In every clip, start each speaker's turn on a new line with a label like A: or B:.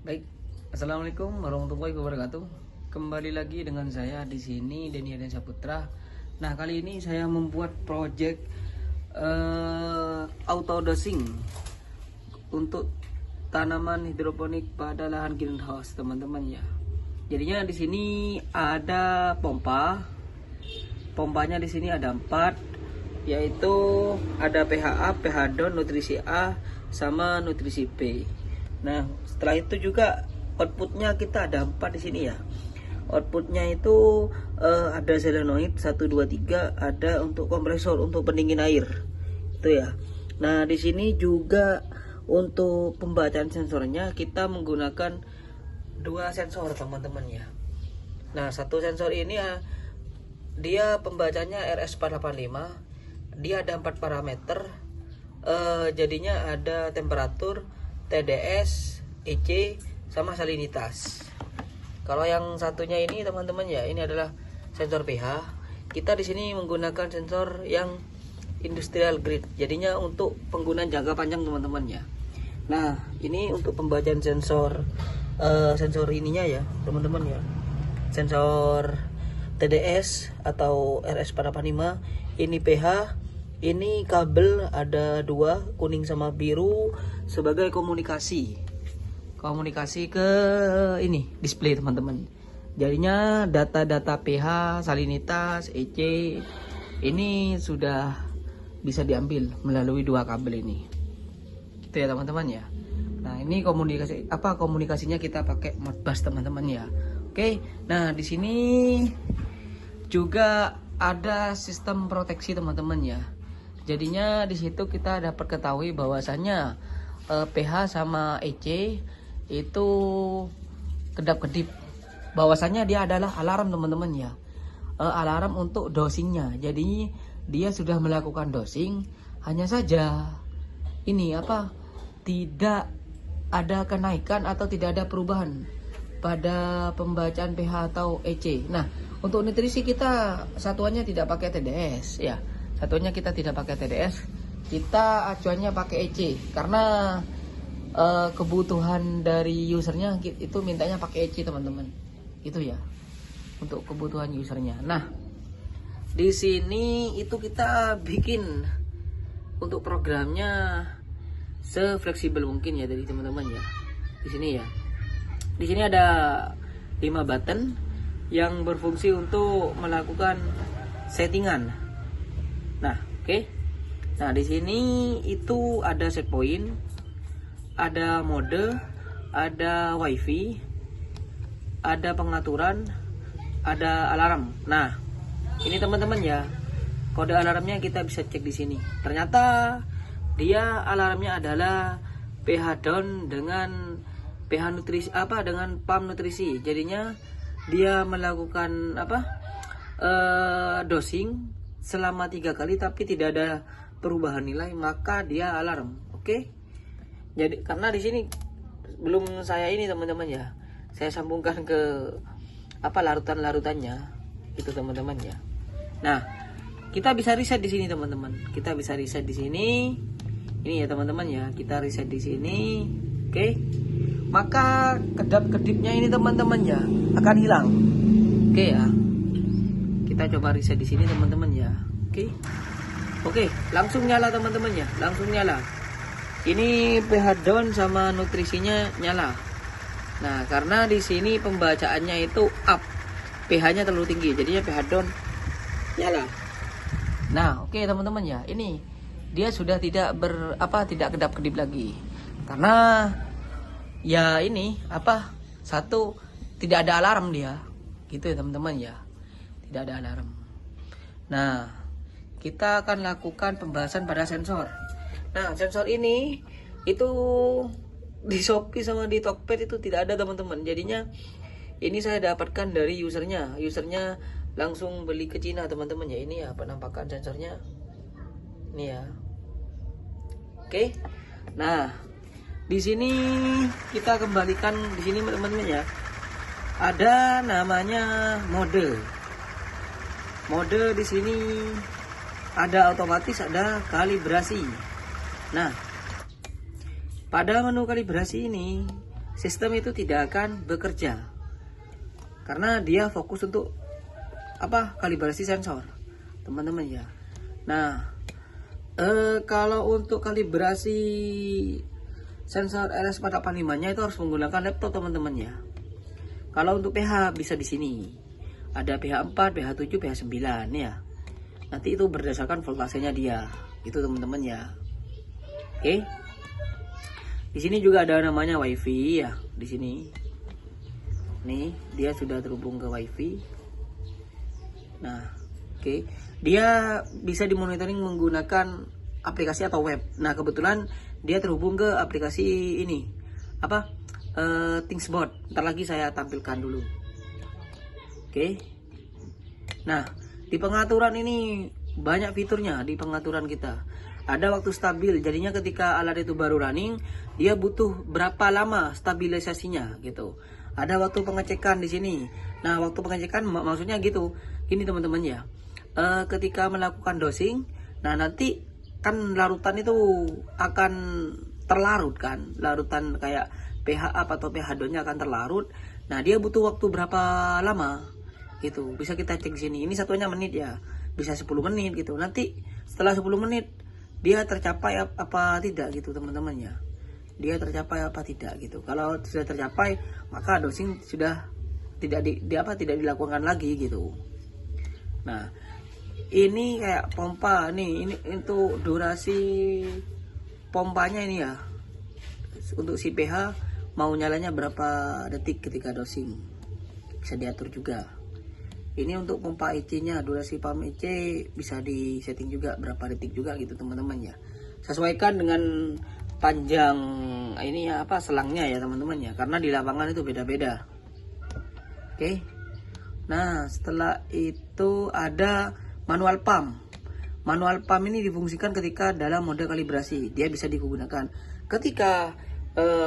A: Baik, assalamualaikum warahmatullahi wabarakatuh. Kembali lagi dengan saya di sini Denny Aden Saputra. Nah, kali ini saya membuat project auto dosing untuk tanaman hidroponik pada lahan greenhouse, teman-teman ya. Jadinya di sini ada pompa. Pompanya di sini ada 4, yaitu ada pH A, pH down, nutrisi A, sama nutrisi B. Nah, setelah itu juga outputnya kita ada 4 di sini ya. Outputnya itu ada solenoid 1 2 3, ada untuk kompresor untuk pendingin air. Itu ya. Nah, di sini juga untuk pembacaan sensornya kita menggunakan 2 sensor, teman-teman ya. Nah, satu sensor ini dia pembacanya RS485. Dia ada 4 parameter. Jadinya ada temperatur, TDS, EC, sama salinitas. Kalau yang satunya ini, teman-teman ya, ini adalah sensor pH. Kita di sini menggunakan sensor yang industrial grade. Jadinya untuk penggunaan jangka panjang, teman-teman ya. Nah, ini untuk pembacaan sensor ininya ya, teman-teman ya. Sensor TDS atau RS485, ini pH, ini kabel ada 2, kuning sama biru, sebagai komunikasi ke ini display, teman-teman. Jadinya data-data pH, salinitas, EC ini sudah bisa diambil melalui 2 kabel ini. Gitu ya, teman-teman ya. Nah, ini komunikasinya kita pakai Modbus, teman-teman ya. Oke. Nah, di sini juga ada sistem proteksi, teman-teman ya. Jadinya di situ kita dapat ketahui bahwasannya pH sama EC itu kedap-kedip. Bahwasannya dia adalah alarm, teman-teman ya. Alarm untuk dosingnya. Jadi dia sudah melakukan dosing, hanya saja ini tidak ada kenaikan atau tidak ada perubahan pada pembacaan pH atau EC. Nah, untuk nutrisi kita satuannya tidak pakai TDS ya. Satuannya kita tidak pakai TDS. Kita acuannya pakai EC karena kebutuhan dari usernya itu mintanya pakai EC, teman-teman. Itu ya. Untuk kebutuhan usernya. Nah, di sini itu kita bikin untuk programnya sefleksibel mungkin ya dari teman-teman ya. Di sini ya. Di sini ada 5 button yang berfungsi untuk melakukan settingan. Nah, oke. Nah, di sini itu ada set point, ada mode, ada wifi, ada pengaturan, ada alarm. Nah, ini teman-teman ya. Kode alarmnya kita bisa cek di sini. Ternyata dia alarmnya adalah pH down dengan pH nutrisi dengan pump nutrisi. Jadinya dia melakukan dosing selama 3 kali tapi tidak ada perubahan nilai, maka dia alarm. Oke. Jadi karena di sini belum saya ini, teman-teman ya. Saya sambungkan ke larutan-larutannya itu, teman-teman ya. Nah, kita bisa riset di sini, teman-teman. Kita bisa riset di sini. Ini ya, teman-teman ya. Kita riset di sini. Oke. Maka kedap-kedipnya ini, teman-teman ya, akan hilang. Oke ya. Kita coba riset di sini, teman-teman ya. Oke, langsung nyala, teman-teman ya. Langsung nyala. Ini pH down sama nutrisinya nyala. Nah, karena di sini pembacaannya itu up. pH-nya terlalu tinggi, jadinya pH down nyala. Nah, oke teman-teman ya. Ini dia sudah tidak tidak kedap-kedip lagi. Karena ya ini satu, tidak ada alarm dia, gitu ya, teman-teman ya. Tidak ada alarm. Nah, kita akan lakukan pembahasan pada sensor. Nah, sensor ini itu di Shopee sama di Tokped itu tidak ada, teman-teman. Jadinya ini saya dapatkan dari usernya. Usernya langsung beli ke Cina, teman-teman ya. Ini ya penampakan sensornya. Ini ya. Oke. Nah, di sini kita kembalikan di sini, teman-teman ya. Ada namanya mode. Mode di sini ada otomatis, ada kalibrasi. Nah, pada menu kalibrasi ini sistem itu tidak akan bekerja karena dia fokus untuk kalibrasi sensor, teman-teman ya. Nah, kalau untuk kalibrasi sensor RS485-nya itu harus menggunakan laptop, teman-teman ya. Kalau untuk pH bisa di sini. Ada pH 4, pH 7, pH 9 ya. Nanti itu berdasarkan voltasenya dia. Itu teman-teman ya. Oke. Di sini juga ada namanya WiFi ya, di sini. Nih, dia sudah terhubung ke WiFi. Nah, oke. Dia bisa dimonitoring menggunakan aplikasi atau web. Nah, kebetulan dia terhubung ke aplikasi ini. Thingsboard. Ntar lagi saya tampilkan dulu. Oke. Nah, di pengaturan ini banyak fiturnya di pengaturan kita. Ada waktu stabil, jadinya ketika alat itu baru running, dia butuh berapa lama stabilisasinya gitu. Ada waktu pengecekan di sini. Nah, waktu pengecekan maksudnya gitu. Gini teman-teman ya. Ketika melakukan dosing, nah nanti kan larutan itu akan terlarut kan. Larutan kayak pH up atau pH down-nya akan terlarut. Nah, dia butuh waktu berapa lama gitu. Bisa kita cek sini. Ini satunya menit ya. Bisa 10 menit gitu. Nanti setelah 10 menit dia tercapai apa tidak gitu teman-teman ya. Dia tercapai apa tidak gitu. Kalau sudah tercapai, maka dosing sudah tidak tidak dilakukan lagi gitu. Nah, ini kayak pompa nih, ini untuk durasi pompanya ini ya. Untuk si pH mau nyalanya berapa detik ketika dosing. Bisa diatur juga. Ini untuk pompa EC-nya, durasi pump EC bisa disetting juga berapa detik juga gitu teman-teman ya. Sesuaikan dengan panjang ini ya selangnya ya teman-teman ya, karena di lapangan itu beda-beda. Oke. Nah, setelah itu ada manual pump. Manual pump ini difungsikan ketika dalam mode kalibrasi. Dia bisa digunakan ketika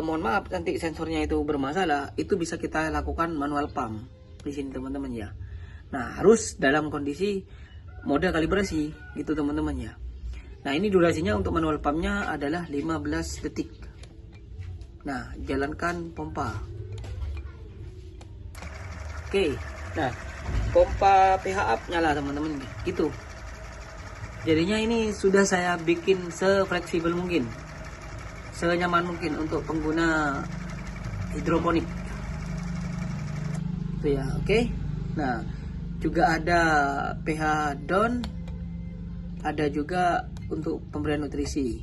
A: mohon maaf nanti sensornya itu bermasalah, itu bisa kita lakukan manual pump di sini teman-teman ya. Nah, harus dalam kondisi mode kalibrasi gitu teman-teman ya. Nah, ini durasinya untuk manual pumpnya adalah 15 detik. Nah, jalankan pompa. Oke. Nah, pompa pH up nyala teman-teman gitu. Jadinya ini sudah saya bikin se-fleksibel mungkin, senyaman mungkin untuk pengguna hidroponik. Itu ya, oke. Nah, juga ada pH down, ada juga untuk pemberian nutrisi.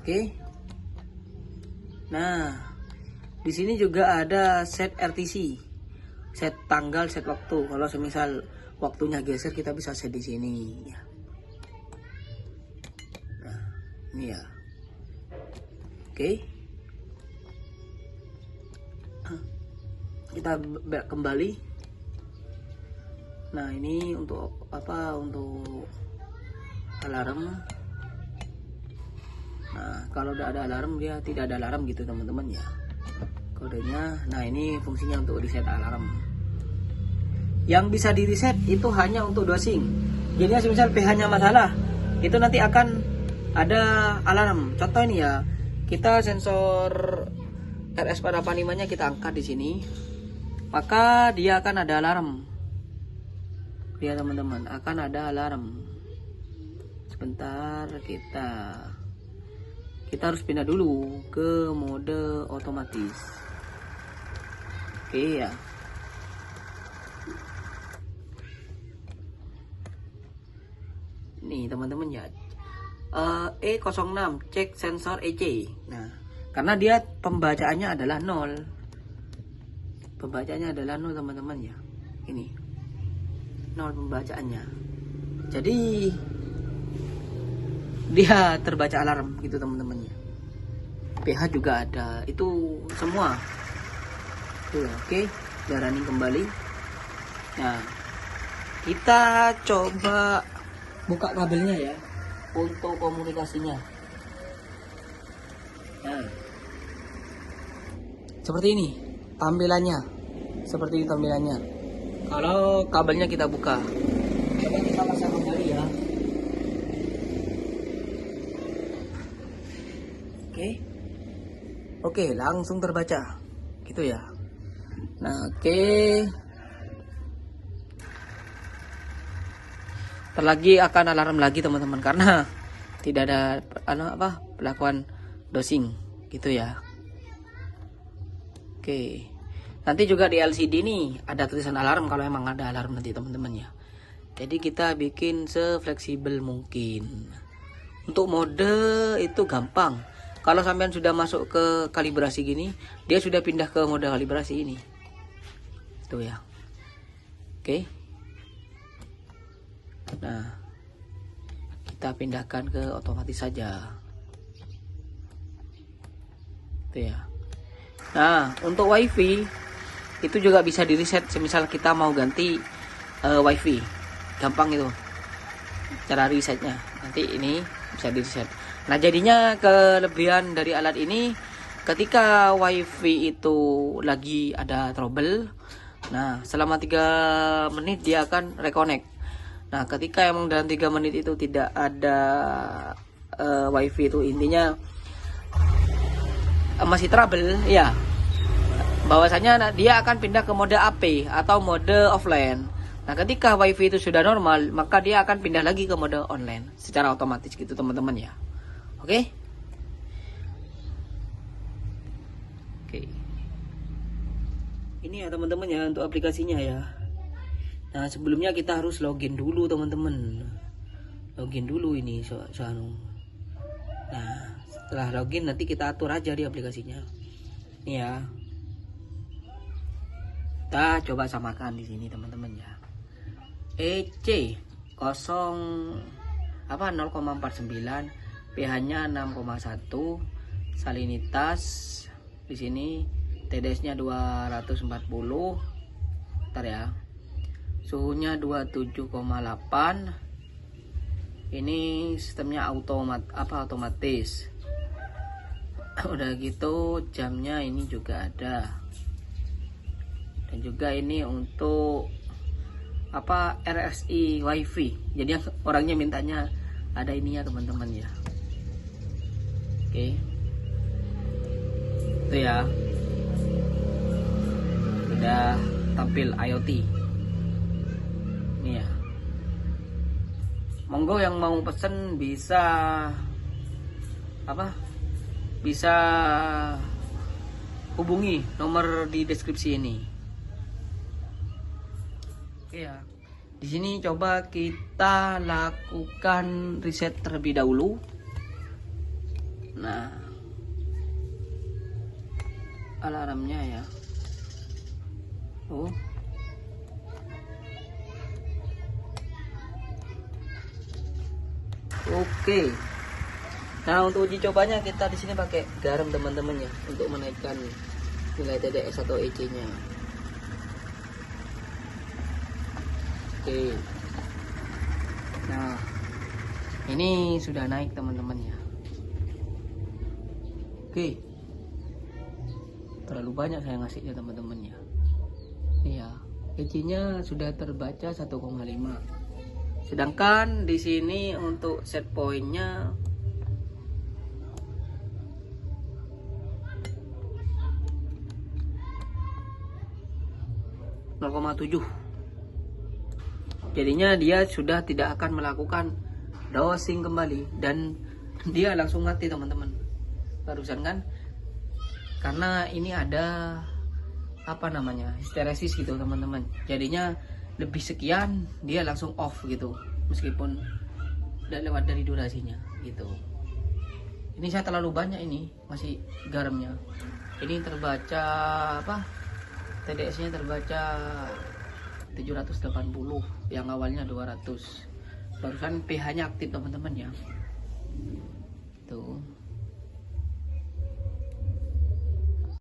A: Oke. Nah, di sini juga ada set RTC, set tanggal, set waktu. Kalau semisal waktunya geser, kita bisa set di sini. Nah, ini ya. Oke. Kita kembali. Nah, ini untuk untuk alarm. Nah, kalau udah ada alarm, dia tidak ada alarm gitu teman-teman ya. Kodenya. Nah, ini fungsinya untuk reset alarm. Yang bisa di reset itu hanya untuk dosing. Jadi misal pH-nya masalah, itu nanti akan ada alarm. Contoh ini ya, kita sensor RS485-nya kita angkat di sini, maka dia akan ada alarm. Ya teman-teman, akan ada alarm. Sebentar, kita harus pindah dulu ke mode otomatis. Oke ya. Nih teman-teman ya. E06 cek sensor EC. Nah, karena dia pembacaannya adalah 0. Pembacaannya adalah 0 teman-teman ya. Ini 0 pembacaannya. Jadi dia terbaca alarm gitu teman-teman ya. pH juga ada. Itu semua. Tuh, oke. Udah running kembali. Nah, kita coba buka kabelnya ya untuk komunikasinya. Nah, seperti ini tampilannya. Seperti ini tampilannya. Kalau kabelnya kita buka, coba kita pasang kembali ya. Oke. Oke, langsung terbaca gitu ya. Nah, oke. Ntar lagi akan alarm lagi teman-teman, karena tidak ada pelakuan dosing gitu ya. Oke. Nanti juga di LCD nih ada tulisan alarm kalau emang ada alarm nanti teman-teman ya. Jadi kita bikin sefleksibel mungkin. Untuk mode itu gampang. Kalau sampean sudah masuk ke kalibrasi gini, dia sudah pindah ke mode kalibrasi ini. Tuh ya. Oke. Nah, kita pindahkan ke otomatis saja. Tuh ya. Nah, untuk WiFi itu juga bisa di reset. Semisal kita mau ganti WiFi, gampang itu cara resetnya. Nanti ini bisa di reset. Nah, jadinya kelebihan dari alat ini, ketika WiFi itu lagi ada trouble, nah selama 3 menit dia akan reconnect. Nah, ketika emang dalam 3 menit itu tidak ada WiFi itu, intinya masih trouble ya, bahwasanya dia akan pindah ke mode AP atau mode offline. Nah, ketika WiFi itu sudah normal, maka dia akan pindah lagi ke mode online secara otomatis gitu teman-teman ya. Oke. Oke. Ini ya teman-teman ya untuk aplikasinya ya. Nah, sebelumnya kita harus login dulu teman-teman. Login dulu ini Nah, setelah login nanti kita atur aja di aplikasinya. Ini ya. Kita coba samakan di sini teman-teman ya. EC 0,49, pH-nya 6,1, salinitas di sini TDS-nya 240. Bentar ya. Suhunya 27,8. Ini sistemnya otomatis. Udah gitu jamnya ini juga ada. Dan juga ini untuk RSI WiFi. Jadi orangnya mintanya ada ininya teman-teman ya. Oke. Itu ya. Udah tampil IoT. Ini ya. Monggo yang mau pesen bisa bisa hubungi nomor di deskripsi ini. Oke ya. Di sini coba kita lakukan reset terlebih dahulu. Nah, alarmnya ya. Oke. Nah, untuk uji cobanya kita di sini pakai garam teman-teman ya, untuk menaikkan nilai TDS atau EC-nya. Oke. Nah, ini sudah naik teman-teman ya. Oke. Terlalu banyak saya ngasihnya teman-teman ya. Iya, EC-nya sudah terbaca 1,5. Sedangkan di sini untuk set point-nya 0,7. Jadinya dia sudah tidak akan melakukan dosing kembali dan dia langsung mati teman-teman. Barusan kan, karena ini ada histeresis gitu teman-teman. Jadinya lebih sekian dia langsung off gitu, meskipun udah lewat dari durasinya gitu. Ini saya terlalu banyak, ini masih garamnya. Ini terbaca TDS-nya terbaca 780, yang awalnya 200. Barusan pH-nya aktif teman-teman ya. Tuh.